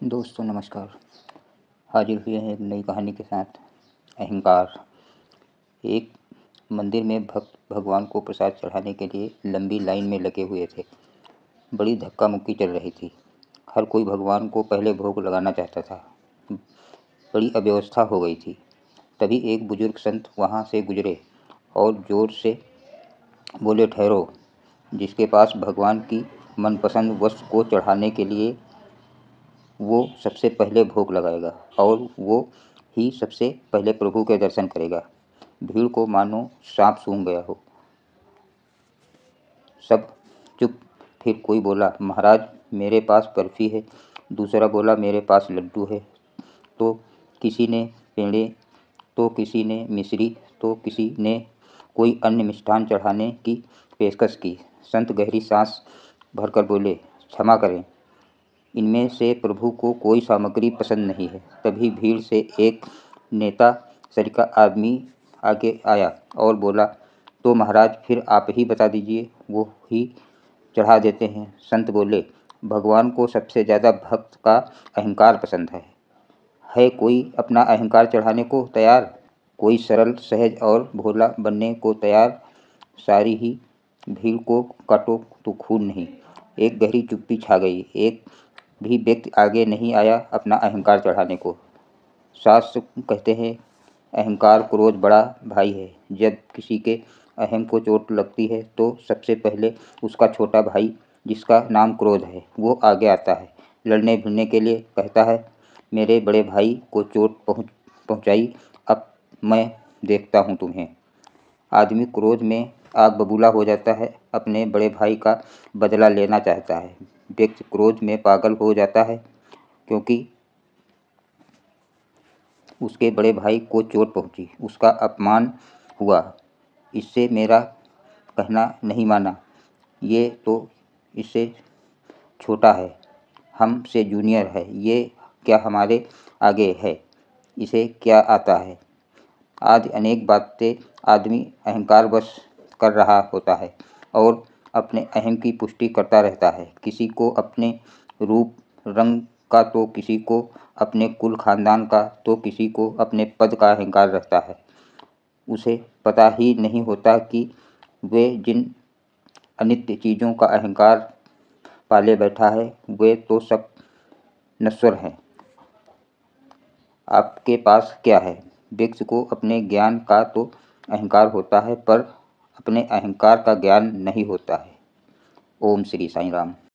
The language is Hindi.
दोस्तों नमस्कार। हाजिर हुए हैं एक नई कहानी के साथ। अहंकार। एक मंदिर में भक्त भगवान को प्रसाद चढ़ाने के लिए लंबी लाइन में लगे हुए थे। बड़ी धक्का मुक्की चल रही थी। हर कोई भगवान को पहले भोग लगाना चाहता था। बड़ी अव्यवस्था हो गई थी। तभी एक बुजुर्ग संत वहाँ से गुजरे और जोर से बोले, ठहरो। जिसके पास भगवान की मनपसंद वस्तु को चढ़ाने के लिए वो सबसे पहले भोग लगाएगा और वो ही सबसे पहले प्रभु के दर्शन करेगा। भीड़ को मानो सांप सूंघ गया हो। सब चुप। फिर कोई बोला, महाराज मेरे पास बर्फी है। दूसरा बोला, मेरे पास लड्डू है। तो किसी ने पेड़े, तो किसी ने मिश्री, तो किसी ने कोई अन्य मिष्ठान चढ़ाने की पेशकश की। संत गहरी सांस भरकर बोले, क्षमा करें, इनमें से प्रभु को कोई सामग्री पसंद नहीं है। तभी भीड़ से एक नेता सरिका आदमी आगे आया और बोला, तो महाराज फिर आप ही बता दीजिए, वो ही चढ़ा देते हैं। संत बोले, भगवान को सबसे ज़्यादा भक्त का अहंकार पसंद है कोई अपना अहंकार चढ़ाने को तैयार? कोई सरल सहज और भोला बनने को तैयार? सारी ही भीड़ को काटो तो खून नहीं। एक गहरी चुप्पी छा गई। एक भी व्यक्ति आगे नहीं आया अपना अहंकार चढ़ाने को। शास्त्र कहते हैं, अहंकार क्रोध बड़ा भाई है। जब किसी के अहम को चोट लगती है तो सबसे पहले उसका छोटा भाई, जिसका नाम क्रोध है, वो आगे आता है। लड़ने भिड़ने के लिए कहता है, मेरे बड़े भाई को चोट पहुंचाई, अब मैं देखता हूँ तुम्हें। आदमी क्रोध में आग बबूला हो जाता है, अपने बड़े भाई का बदला लेना चाहता है। व्यक्ति क्रोध में पागल हो जाता है क्योंकि उसके बड़े भाई को चोट पहुंची, उसका अपमान हुआ। इससे मेरा कहना नहीं माना, ये तो इससे छोटा है, हमसे जूनियर है, ये क्या हमारे आगे है, इसे क्या आता है। आदि अनेक बातें आदमी अहंकार वश कर रहा होता है और अपने अहम की पुष्टि करता रहता है। किसी को अपने रूप रंग का, तो किसी को अपने कुल खानदान का, तो किसी को अपने पद का अहंकार रहता है। उसे पता ही नहीं होता कि वे जिन अनित्य चीज़ों का अहंकार पाले बैठा है, वे तो सब नश्वर हैं। आपके पास क्या है? व्यक्ति को अपने ज्ञान का तो अहंकार होता है, पर अपने अहंकार का ज्ञान नहीं होता है। ओम श्री साईं राम।